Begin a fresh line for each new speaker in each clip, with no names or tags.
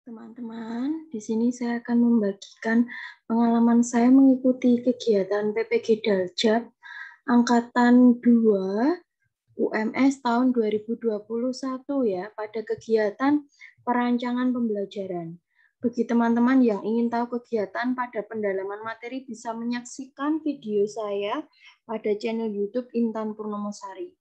Teman-teman, di sini saya akan membagikan pengalaman saya mengikuti kegiatan PPG Daljab Angkatan 2 UMS tahun 2021 ya, pada kegiatan perancangan pembelajaran. Bagi teman-teman yang ingin tahu kegiatan pada pendalaman materi bisa menyaksikan video saya pada channel YouTube Intan Purnomosari.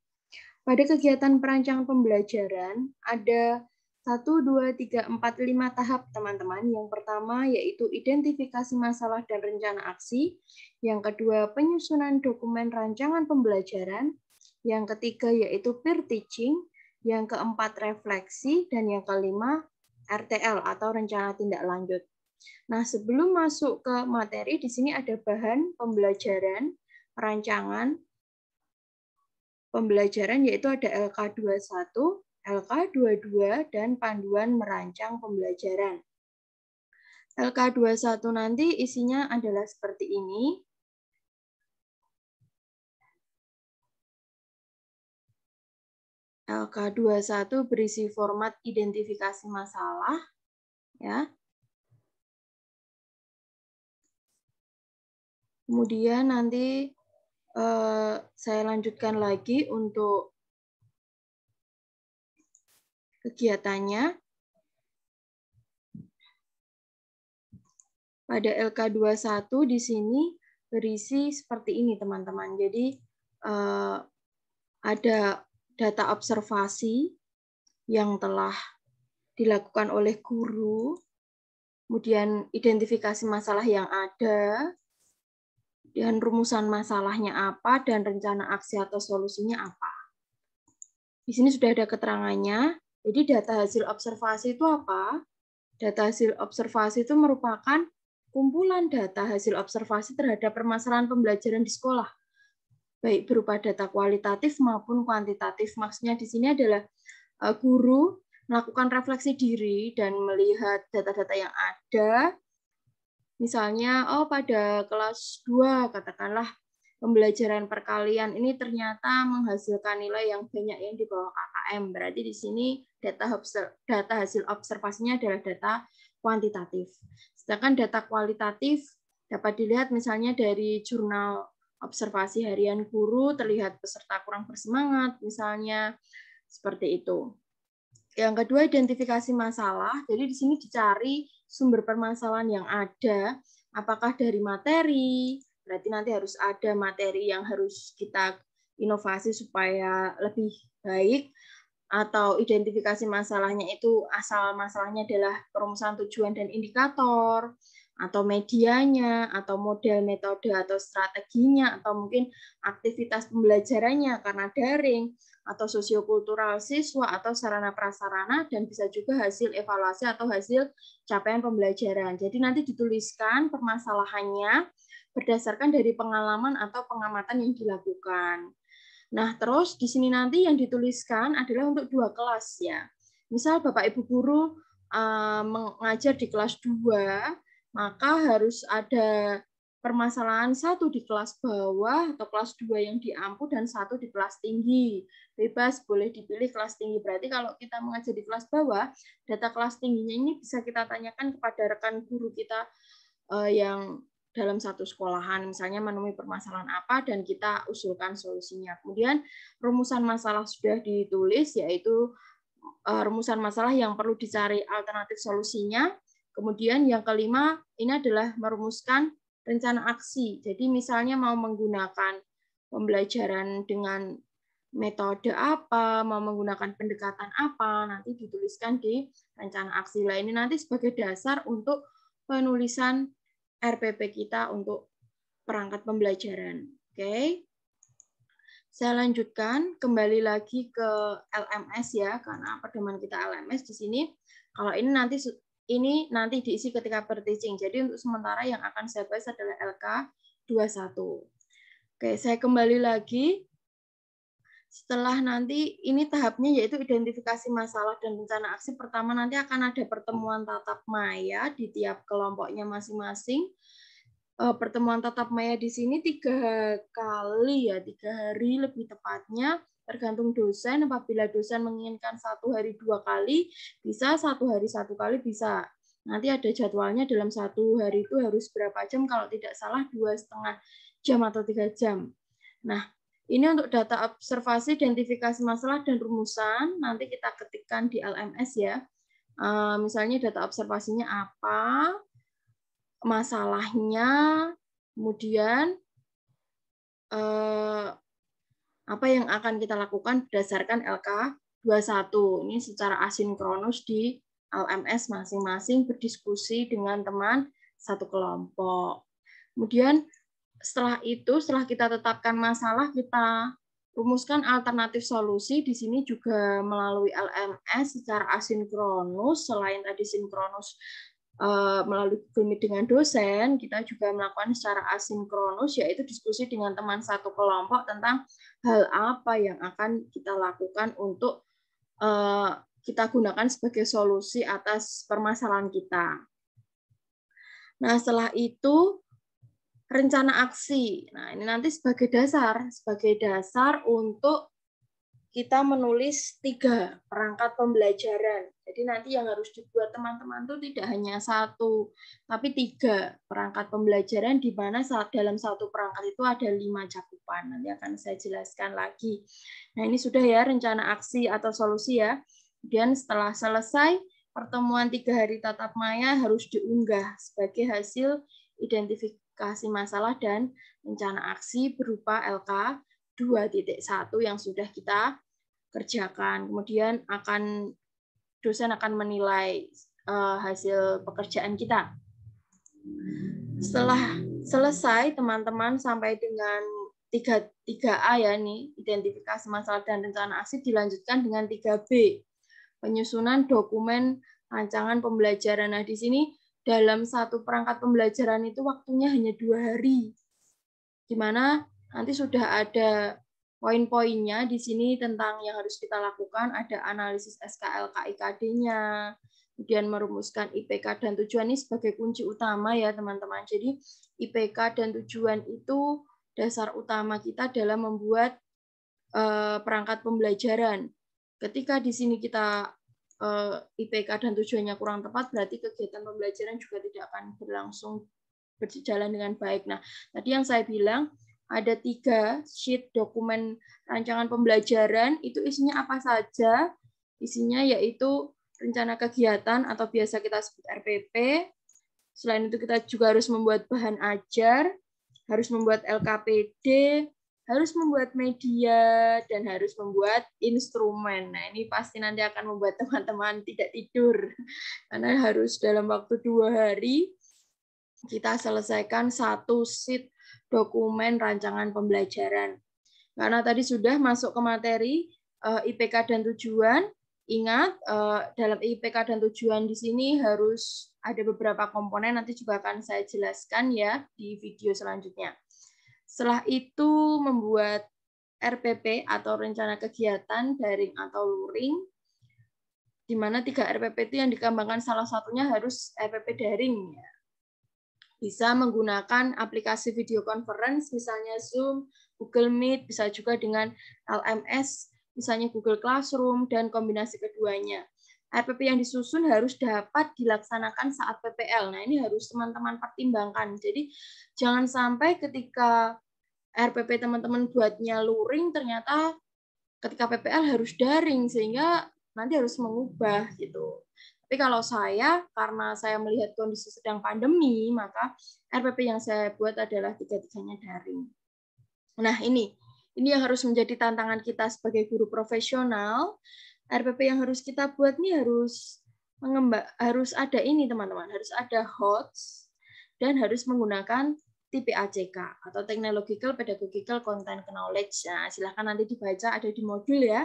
Pada kegiatan perancangan pembelajaran ada 1, 2, 3, 4, 5 tahap teman-teman. Yang pertama yaitu identifikasi masalah dan rencana aksi. Yang kedua penyusunan dokumen rancangan pembelajaran. Yang ketiga yaitu peer teaching. Yang keempat refleksi. Dan yang kelima RTL atau rencana tindak lanjut. Nah, sebelum masuk ke materi, di sini ada bahan pembelajaran, rancangan pembelajaran yaitu ada LK21, LK22, dan panduan merancang pembelajaran. LK21 nanti isinya adalah seperti ini. LK21 berisi format identifikasi masalah, ya. Kemudian nanti saya lanjutkan lagi untuk kegiatannya. Pada LK21 di sini berisi seperti ini, teman-teman. Jadi ada data observasi yang telah dilakukan oleh guru, kemudian identifikasi masalah yang ada, dan rumusan masalahnya apa, dan rencana aksi atau solusinya apa. Di sini sudah ada keterangannya. Jadi data hasil observasi itu apa? Data hasil observasi itu merupakan kumpulan data hasil observasi terhadap permasalahan pembelajaran di sekolah, baik berupa data kualitatif maupun kuantitatif. Maksudnya di sini adalah guru melakukan refleksi diri dan melihat data-data yang ada. Misalnya, pada kelas 2, katakanlah, pembelajaran perkalian ini ternyata menghasilkan nilai yang banyak yang di bawah KKM. Berarti di sini data hasil observasinya adalah data kuantitatif. Sedangkan data kualitatif dapat dilihat misalnya dari jurnal observasi harian guru, terlihat peserta kurang bersemangat, misalnya seperti itu. Yang kedua, identifikasi masalah. Jadi di sini dicari sumber permasalahan yang ada, apakah dari materi, berarti nanti harus ada materi yang harus kita inovasi supaya lebih baik, atau identifikasi masalahnya itu asal masalahnya adalah perumusan tujuan dan indikator, atau medianya, atau model, metode, atau strateginya, atau mungkin aktivitas pembelajarannya karena daring, atau sosiokultural siswa, atau sarana prasarana, dan bisa juga hasil evaluasi atau hasil capaian pembelajaran. Jadi nanti dituliskan permasalahannya berdasarkan dari pengalaman atau pengamatan yang dilakukan. Nah, terus di sini nanti yang dituliskan adalah untuk 2 kelas ya. Misal Bapak Ibu guru mengajar di kelas 2, maka harus ada permasalahan 1 di kelas bawah atau kelas 2 yang diampu dan 1 di kelas tinggi. Bebas, boleh dipilih kelas tinggi. Berarti kalau kita mengajar di kelas bawah, data kelas tingginya ini bisa kita tanyakan kepada rekan guru kita yang dalam satu sekolahan, misalnya menemui permasalahan apa dan kita usulkan solusinya. Kemudian rumusan masalah sudah ditulis, yaitu rumusan masalah yang perlu dicari alternatif solusinya. Kemudian yang kelima, ini adalah merumuskan rencana aksi. Jadi misalnya mau menggunakan pembelajaran dengan metode apa, mau menggunakan pendekatan apa, nanti dituliskan di rencana aksi. Lah ini nanti sebagai dasar untuk penulisan RPP kita untuk perangkat pembelajaran. Oke. Saya lanjutkan kembali lagi ke LMS ya, karena pedoman kita LMS di sini. Kalau ini nanti diisi ketika berteaching. Jadi untuk sementara yang akan saya bahas adalah LK21. Oke, saya kembali lagi. Setelah nanti ini tahapnya yaitu identifikasi masalah dan rencana aksi. Pertama nanti akan ada pertemuan tatap maya di tiap kelompoknya masing-masing. Pertemuan tatap maya di sini 3 kali ya, 3 hari lebih tepatnya. tergantung dosen. Apabila dosen menginginkan 1 hari 2 kali, bisa 1 hari 1 kali bisa. Nanti ada jadwalnya dalam 1 hari itu harus berapa jam, kalau tidak salah 2,5 jam atau 3 jam. Nah, ini untuk data observasi, identifikasi masalah, dan rumusan, nanti kita ketikkan di LMS ya. Misalnya data observasinya apa, masalahnya, kemudian apa yang akan kita lakukan berdasarkan LK21. Ini secara asinkronus di LMS masing-masing berdiskusi dengan teman satu kelompok. Kemudian setelah itu, setelah kita tetapkan masalah, kita rumuskan alternatif solusi. Di sini juga melalui LMS secara asinkronus, selain tadi sinkronus melalui Google Meet dengan dosen, kita juga melakukan secara asinkronus, yaitu diskusi dengan teman satu kelompok tentang hal apa yang akan kita lakukan untuk kita gunakan sebagai solusi atas permasalahan kita. Nah, setelah itu rencana aksi. Nah, ini nanti sebagai dasar untuk kita menulis 3 perangkat pembelajaran. Jadi nanti yang harus dibuat teman-teman itu tidak hanya 1, tapi 3 perangkat pembelajaran, di mana dalam 1 perangkat itu ada 5 cakupan. Nanti akan saya jelaskan lagi. Nah, ini sudah ya rencana aksi atau solusi ya. Kemudian setelah selesai, pertemuan 3 hari tatap maya harus diunggah sebagai hasil identifikasi masalah dan rencana aksi berupa LK 2.1 yang sudah kita kerjakan. Kemudian dosen akan menilai hasil pekerjaan kita. Setelah selesai, teman-teman sampai dengan 3A ya nih, identifikasi masalah dan rencana aksi, dilanjutkan dengan 3B, penyusunan dokumen rancangan pembelajaran. Nah, di sini dalam 1 perangkat pembelajaran itu waktunya hanya 2 hari, di mana nanti sudah ada poin-poinnya di sini tentang yang harus kita lakukan. Ada analisis SKL KIKD-nya, kemudian merumuskan IPK dan tujuan. Ini sebagai kunci utama ya teman-teman. Jadi IPK dan tujuan itu dasar utama kita dalam membuat perangkat pembelajaran. Ketika di sini kita IPK dan tujuannya kurang tepat, berarti kegiatan pembelajaran juga tidak akan berjalan dengan baik. Nah, tadi yang saya bilang, ada 3 sheet dokumen rancangan pembelajaran, itu isinya apa saja? Isinya yaitu rencana kegiatan atau biasa kita sebut RPP. Selain itu kita juga harus membuat bahan ajar, harus membuat LKPD, harus membuat media, dan harus membuat instrumen. Nah, ini pasti nanti akan membuat teman-teman tidak tidur, karena harus dalam waktu 2 hari kita selesaikan 1 sheet dokumen rancangan pembelajaran. Karena tadi sudah masuk ke materi IPK dan tujuan. Ingat, dalam IPK dan tujuan di sini harus ada beberapa komponen, nanti juga akan saya jelaskan ya di video selanjutnya. Setelah itu membuat RPP atau rencana kegiatan daring atau luring, di mana 3 RPP itu yang dikembangkan salah satunya harus RPP daring. Bisa menggunakan aplikasi video conference, misalnya Zoom, Google Meet, bisa juga dengan LMS, misalnya Google Classroom, dan kombinasi keduanya. RPP yang disusun harus dapat dilaksanakan saat PPL. Nah, ini harus teman-teman pertimbangkan. Jadi, jangan sampai ketika RPP teman-teman buatnya luring, ternyata ketika PPL harus daring, sehingga nanti harus mengubah gitu. Tapi kalau saya, karena saya melihat kondisi sedang pandemi, maka RPP yang saya buat adalah 3-3-nya daring. Nah, ini yang harus menjadi tantangan kita sebagai guru profesional. RPP yang harus kita buat ini harus ada ini teman-teman, harus ada HOTS dan harus menggunakan TPACK atau Technological Pedagogical Content Knowledge. Nah, silahkan nanti dibaca, ada di modul ya.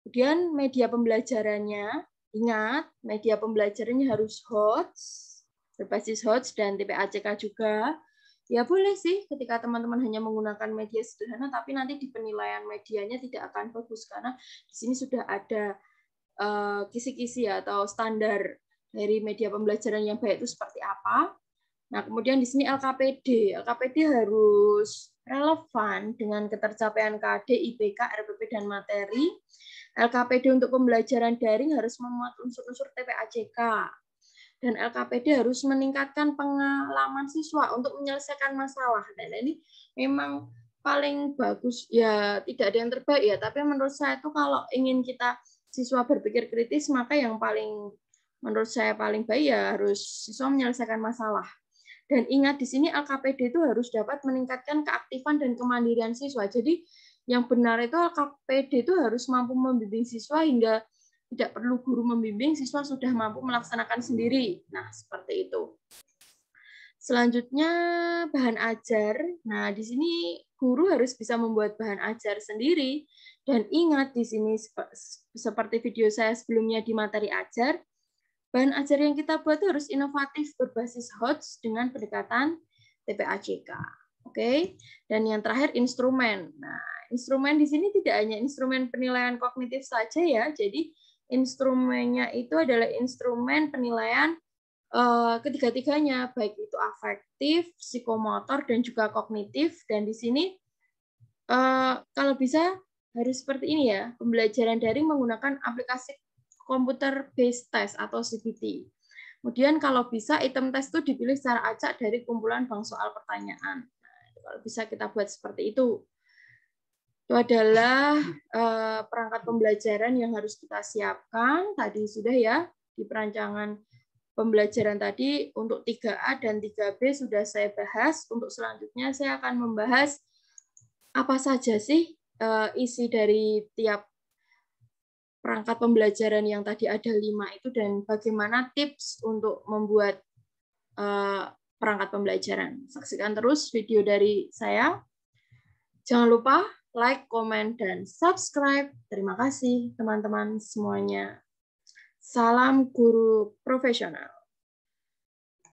Kemudian media pembelajarannya, ingat media pembelajarannya harus HOTS, berbasis HOTS dan TPACK juga. Ya boleh sih ketika teman-teman hanya menggunakan media sederhana, tapi nanti di penilaian medianya tidak akan bagus karena di sini sudah ada kisi-kisi atau standar dari media pembelajaran yang baik itu seperti apa. Nah, kemudian di sini LKPD. LKPD harus relevan dengan ketercapaian KD, IPK, RPP, dan materi, LKPD untuk pembelajaran daring harus memuat unsur-unsur TPAJK. Dan LKPD harus meningkatkan pengalaman siswa untuk menyelesaikan masalah. Dan ini memang paling bagus, ya tidak ada yang terbaik ya, tapi menurut saya itu kalau ingin kita siswa berpikir kritis, maka yang paling menurut saya paling baik ya harus siswa menyelesaikan masalah. Dan ingat di sini LKPD itu harus dapat meningkatkan keaktifan dan kemandirian siswa. Jadi yang benar itu LKPD itu harus mampu membimbing siswa hingga tidak perlu guru membimbing, siswa sudah mampu melaksanakan sendiri. Nah, seperti itu. Selanjutnya, bahan ajar. Nah, di sini guru harus bisa membuat bahan ajar sendiri. Dan ingat di sini, seperti video saya sebelumnya di materi ajar, bahan ajar yang kita buat harus inovatif, berbasis HOTS dengan pendekatan TPAJK. Oke. Dan yang terakhir, instrumen. Nah, instrumen di sini tidak hanya instrumen penilaian kognitif saja ya, jadi instrumennya itu adalah instrumen penilaian ketiga-tiganya, baik itu afektif, psikomotor, dan juga kognitif. Dan di sini kalau bisa harus seperti ini ya, pembelajaran daring menggunakan aplikasi komputer based test atau CBT. Kemudian kalau bisa item test itu dipilih secara acak dari kumpulan bank soal pertanyaan. Nah, kalau bisa kita buat seperti itu. Itu adalah perangkat pembelajaran yang harus kita siapkan. Tadi sudah ya, di perancangan pembelajaran tadi untuk 3A dan 3B sudah saya bahas. Untuk selanjutnya saya akan membahas apa saja sih isi dari tiap perangkat pembelajaran yang tadi ada 5 itu dan bagaimana tips untuk membuat perangkat pembelajaran. Saksikan terus video dari saya. Jangan lupa like, komen, dan subscribe. Terima kasih teman-teman semuanya. Salam guru profesional.